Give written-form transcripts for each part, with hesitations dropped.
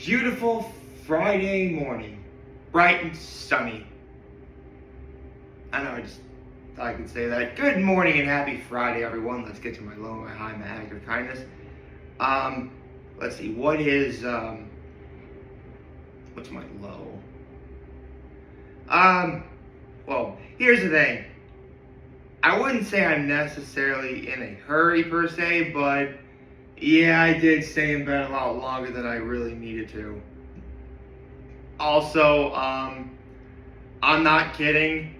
beautiful Friday morning, bright and sunny. I know, I just thought I could say that. Good morning and happy Friday, everyone. Let's get to my low, my high, my act of kindness. Let's see, what's my low? Well, here's the thing. I wouldn't say I'm necessarily in a hurry per se, but yeah, I did stay in bed a lot longer than I really needed to. Also, I'm not kidding.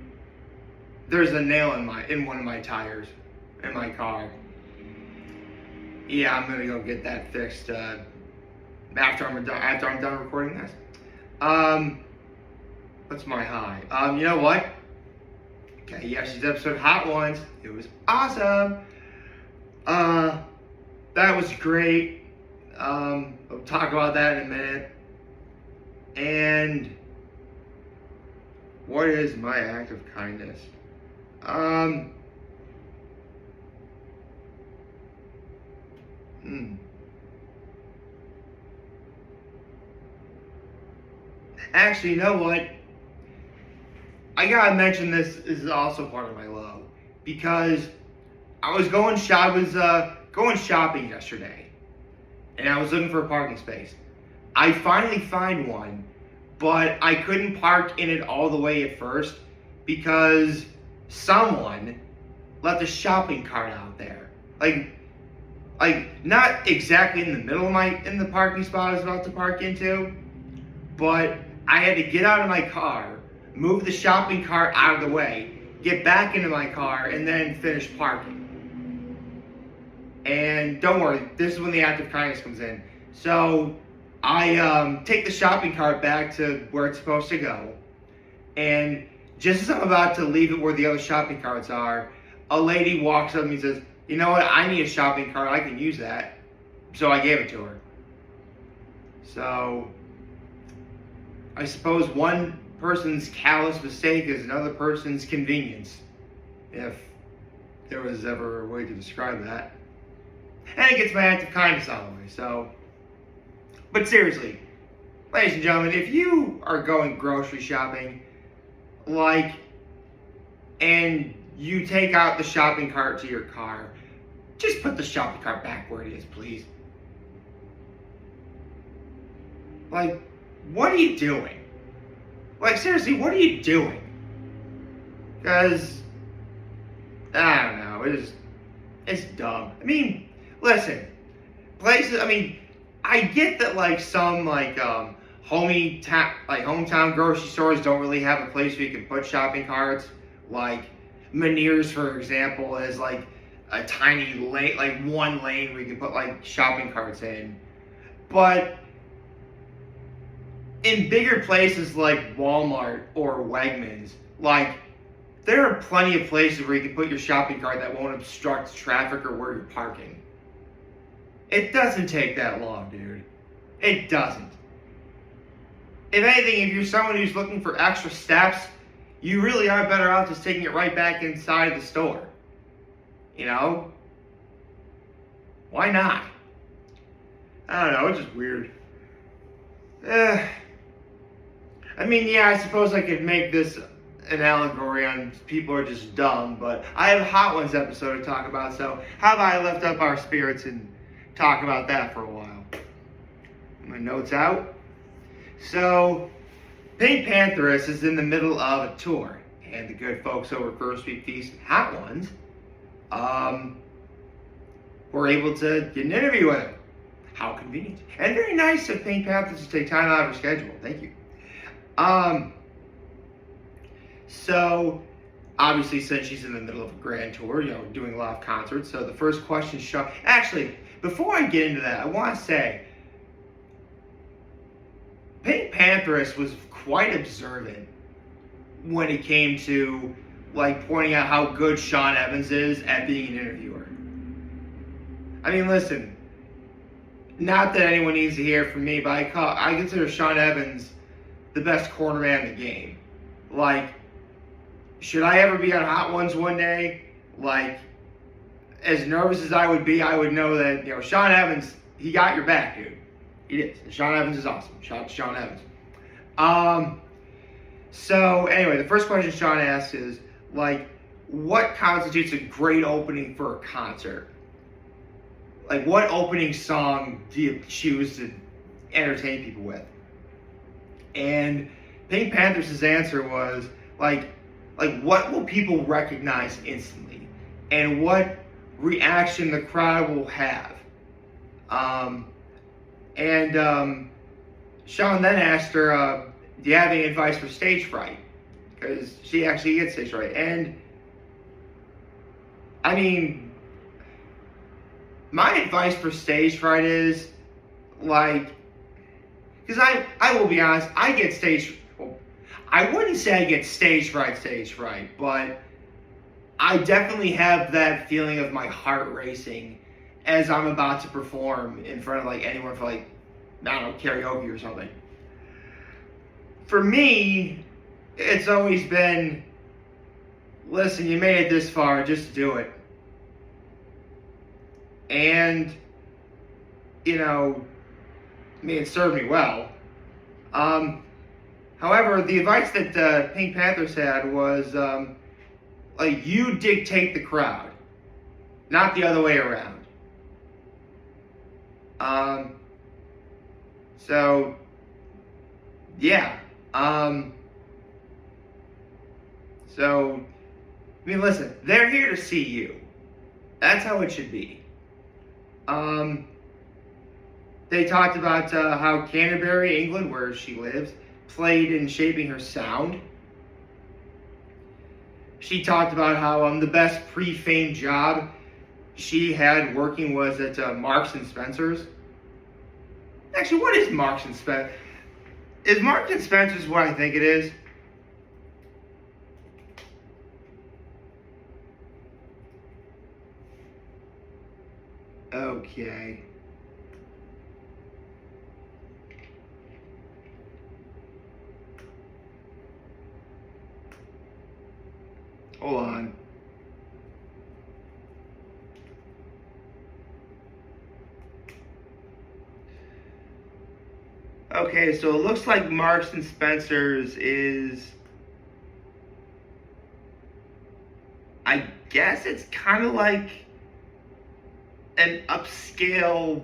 There's a nail in one of my tires in my car. Yeah, I'm gonna go get that fixed after I'm done recording this. What's my high? You know what? Okay, yesterday's episode, Hot Ones. It was awesome. That was great. I'll talk about that in a minute. And what is my act of kindness? Actually, you know what? I gotta mention this is also part of my low, because I was going shopping yesterday, and I was looking for a parking space. I finally find one, but I couldn't park in it all the way at first because someone left a shopping cart out there. Like not exactly in the middle of in the parking spot I was about to park into, but I had to get out of my car, move the shopping cart out of the way, get back into my car, and then finish parking. And don't worry, this is when the act of kindness comes in. So I take the shopping cart back to where it's supposed to go, and just as I'm about to leave it where the other shopping carts are, a lady walks up to me and says, "You know what, I need a shopping cart, I can use that." So I gave it to her. So I suppose one person's callous mistake is another person's convenience, if there was ever a way to describe that. And it gets my act of kindness out of the way, so. But seriously, ladies and gentlemen, if you are going grocery shopping, and you take out the shopping cart to your car, just put the shopping cart back where it is, please. What are you doing? Seriously, what are you doing? Because, I don't know, it's dumb. I mean, listen, I get that some hometown grocery stores don't really have a place where you can put shopping carts. Meniere's, for example, is a tiny lane, one lane where you can put shopping carts in. But in bigger places like Walmart or Wegmans, there are plenty of places where you can put your shopping cart that won't obstruct traffic or where you're parking. It doesn't take that long, dude. It doesn't. If anything, if you're someone who's looking for extra steps, you really are better off just taking it right back inside the store. You know? Why not? I don't know, it's just weird. I suppose I could make this an allegory on people are just dumb, but I have a Hot Ones episode to talk about, so how about I lift up our spirits and talk about that for a while. My notes out. So, Pink Pantheress is in the middle of a tour, and the good folks over at First Week Feast and Hot Ones were able to get an interview with her. How convenient. And very nice of Pink Pantheress to take time out of her schedule. Thank you. So, obviously, since she's in the middle of a grand tour, doing a lot of concerts, so the first question actually, before I get into that, I want to say, Pink Pantheress was quite observant when it came to, pointing out how good Sean Evans is at being an interviewer. I mean, listen, not that anyone needs to hear from me, but I consider Sean Evans the best corner man in the game. Should I ever be on Hot Ones one day, as nervous as I would be, I would know that, Sean Evans, he got your back, dude. He is. Sean Evans is awesome. Shout out to Sean Evans. So anyway, the first question Sean asks is like, what constitutes a great opening for a concert? Like, what opening song do you choose to entertain people with? And Pink Panthers' answer was like what will people recognize instantly, and what reaction the crowd will have. Sean then asked her, do you have any advice for stage fright? Because she actually gets stage fright. And I mean, my advice for stage fright is like, because I will be honest, I get I wouldn't say I get stage fright, but I definitely have that feeling of my heart racing as I'm about to perform in front of like anyone for like, I don't know, karaoke or something. For me, it's always been, listen, you made it this far, just do it. And, you know, I mean, it served me well. However, the advice that Pink Panthers had was, like, you dictate the crowd, not the other way around. So, yeah. So, I mean, listen, they're here to see you. That's how it should be. They talked about how Canterbury, England, where she lives, played in shaping her sound. She talked about how the best pre-fame job she had working was at Marks and Spencer's. Actually, what is Marks and Spencer? Is Marks and Spencer's what I think it is? Okay. Hold on. Okay, so it looks like Marks and Spencer's is, I guess it's kind of like an upscale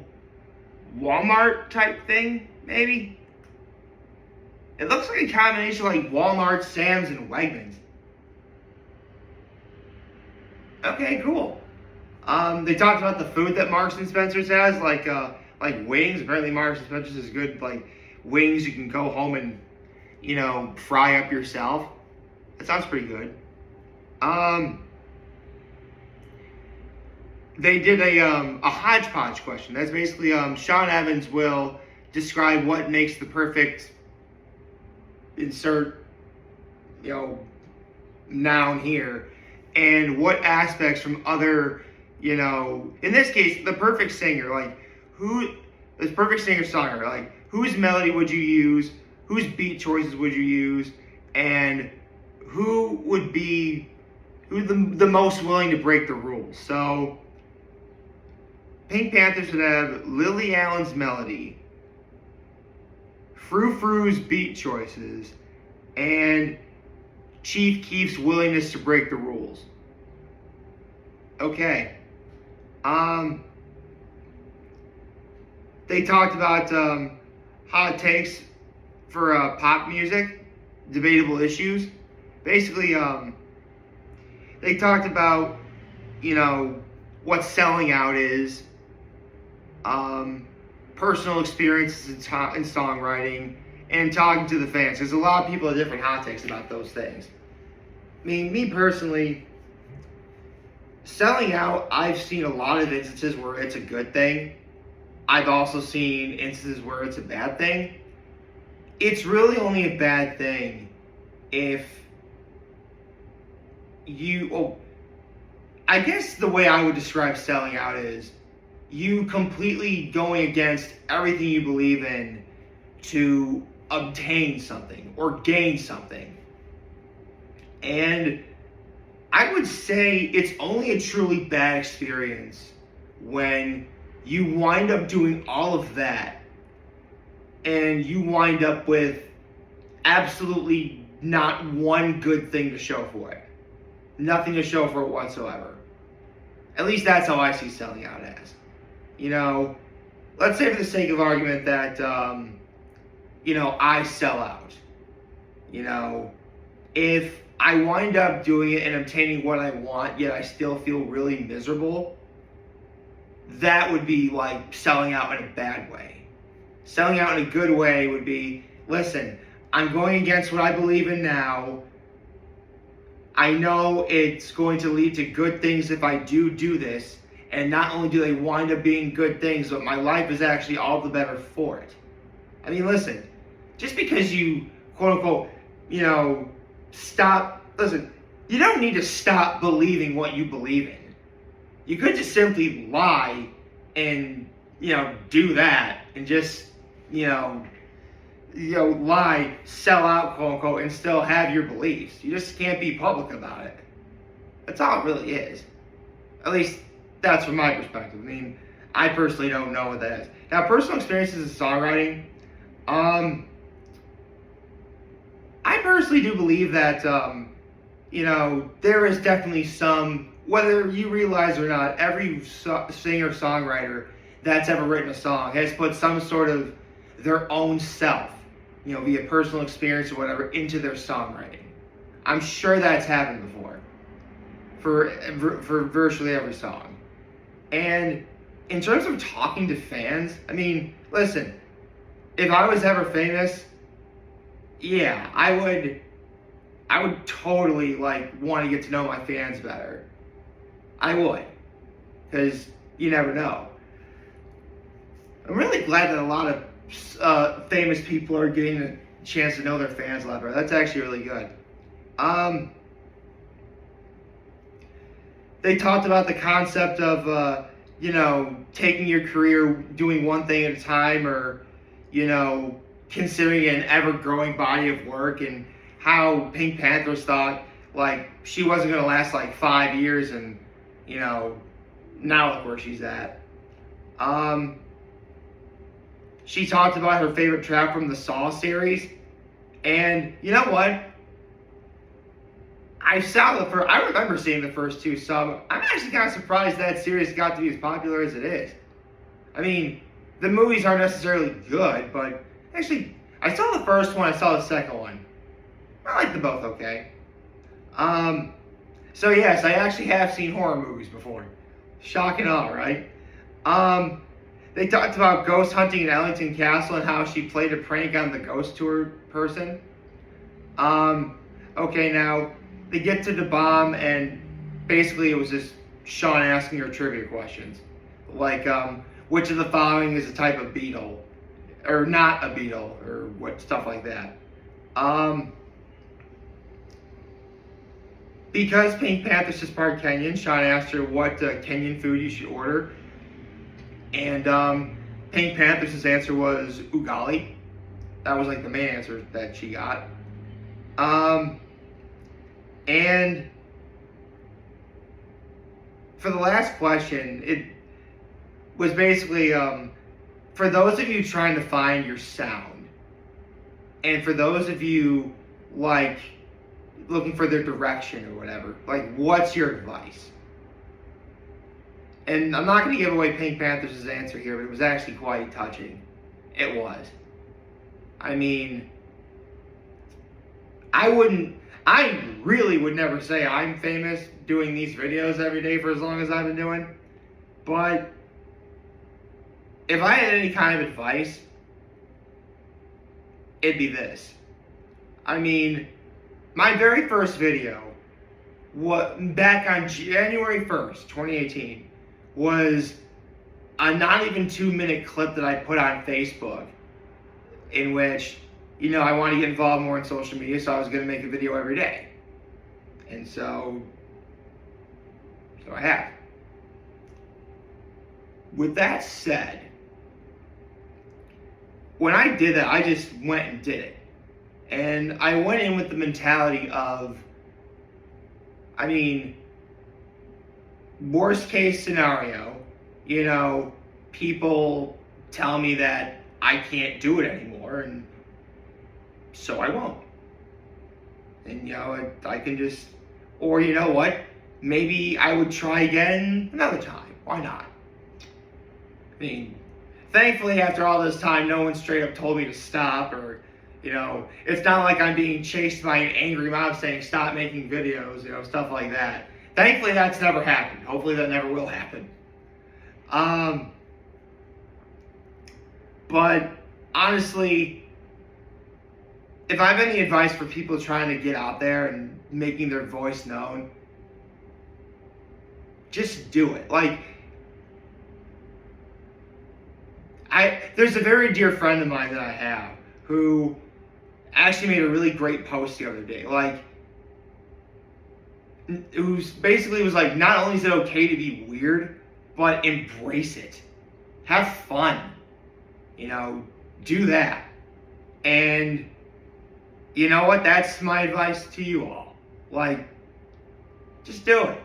Walmart type thing, maybe? It looks like a combination of like Walmart, Sam's, and Wegmans. Okay, cool. They talked about the food that Marks and Spencer's has, like wings. Apparently, Marks and Spencer's is good, like wings you can go home and, you know, fry up yourself. That sounds pretty good. They did a hodgepodge question. That's basically Sean Evans will describe what makes the perfect insert, you know, noun here, and what aspects from other, you know, in this case, the perfect singer, like the perfect singer-songwriter, like whose melody would you use, whose beat choices would you use, and who would be the most willing to break the rules. So Pink Panthers would have Lily Allen's melody, Frou Frou's beat choices, and Chief Keef's willingness to break the rules. Okay. They talked about hot takes for pop music, debatable issues. Basically, they talked about, you know, what selling out is, personal experiences in songwriting, and talking to the fans. There's a lot of people with different hot takes about those things. I mean, me personally, selling out, I've seen a lot of instances where it's a good thing. I've also seen instances where it's a bad thing. It's really only a bad thing if I guess the way I would describe selling out is you completely going against everything you believe in to obtain something or gain something. And I would say it's only a truly bad experience when you wind up doing all of that and you wind up with absolutely not one good thing to show for it. Nothing to show for it whatsoever. At least that's how I see selling out as. You know, let's say for the sake of argument that, I sell out. You know, if I wind up doing it and obtaining what I want, yet I still feel really miserable, that would be like selling out in a bad way. Selling out in a good way would be, listen, I'm going against what I believe in now. I know it's going to lead to good things if I do this. And not only do they wind up being good things, but my life is actually all the better for it. I mean, listen, just because you, quote unquote, listen, you don't need to stop believing what you believe in. You could just simply lie and, do that and just, lie, sell out, quote unquote, and still have your beliefs. You just can't be public about it. That's all it really is. At least that's from my perspective. I mean, I personally don't know what that is. Now, personal experiences in songwriting, I personally do believe that, there is definitely some, whether you realize or not, every singer-songwriter that's ever written a song has put some sort of their own self, via personal experience or whatever, into their songwriting. I'm sure that's happened before for virtually every song. And in terms of talking to fans, I mean, listen, if I was ever famous, yeah, I would totally want to get to know my fans better. I would, because you never know. I'm really glad that a lot of famous people are getting a chance to know their fans a lot better. That's actually really good. They talked about the concept of, taking your career, doing one thing at a time, or, considering an ever-growing body of work, and how Pink Panthers thought, she wasn't going to last, 5 years, and, now look where she's at. She talked about her favorite track from the Saw series, and you know what? I remember seeing the first two, so I'm actually kind of surprised that series got to be as popular as it is. I mean, the movies aren't necessarily good, but actually, I saw the first one, I saw the second one. I like them both okay. So yes, I actually have seen horror movies before. Shock and awe, right? They talked about ghost hunting in Ellington Castle and how she played a prank on the ghost tour person. Okay, now, they get to the bomb, and basically it was just Sean asking her trivia questions. Which of the following is a type of beetle? Or not a beetle, or stuff like that. Because Pink Panthers is part Kenyan, Sean asked her what Kenyan food you should order. And Pink Panthers' answer was ugali. That was the main answer that she got. And for the last question, it was basically, for those of you trying to find your sound, and for those of you, looking for their direction or whatever, what's your advice? And I'm not going to give away Pink Panthers' answer here, but it was actually quite touching. It was. I mean, I really would never say I'm famous doing these videos every day for as long as I've been doing. But if I had any kind of advice, it'd be this. I mean, my very first video, back on January 1st, 2018, was a not even 2-minute clip that I put on Facebook in which, I want to get involved more in social media, so I was going to make a video every day. And so I have. With that said, when I did that, I just went and did it. And I went in with the mentality of, worst case scenario, people tell me that I can't do it anymore, and so I won't. And I can just, or you know what? Maybe I would try again another time. Why not? I mean, thankfully, after all this time, no one straight up told me to stop, or, it's not like I'm being chased by an angry mob saying stop making videos, stuff like that. Thankfully, that's never happened. Hopefully, that never will happen. But honestly, if I have any advice for people trying to get out there and making their voice known, just do it. There's a very dear friend of mine that I have who actually made a really great post the other day. Who's basically was like, not only is it okay to be weird, but embrace it. Have fun. Do that. And you know what? That's my advice to you all. Just do it.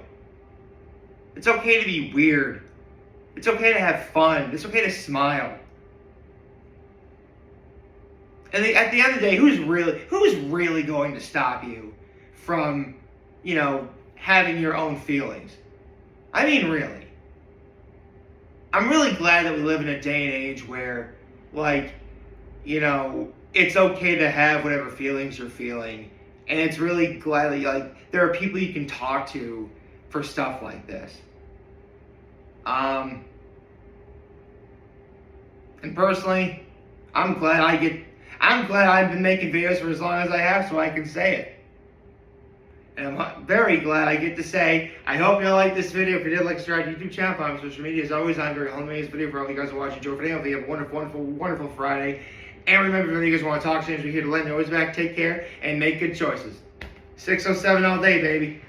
It's okay to be weird. It's okay to have fun. It's okay to smile. And at the end of the day, who's really going to stop you from, having your own feelings? I mean, really. I'm really glad that we live in a day and age where, it's okay to have whatever feelings you're feeling. And it's really glad that, there are people you can talk to for stuff like this. And personally, I'm glad I've been making videos for as long as I have so I can say it. And I'm very glad I get to say, I hope you like this video. If you did, like, subscribe to our YouTube channel, follow me on social media. As always, I'm very humble. This video for all you guys who are watching. Joe Fernando. You have a wonderful, wonderful, wonderful Friday. And remember, if you guys want to talk to me, we're here to lend you always back. Take care and make good choices. 607 all day, baby.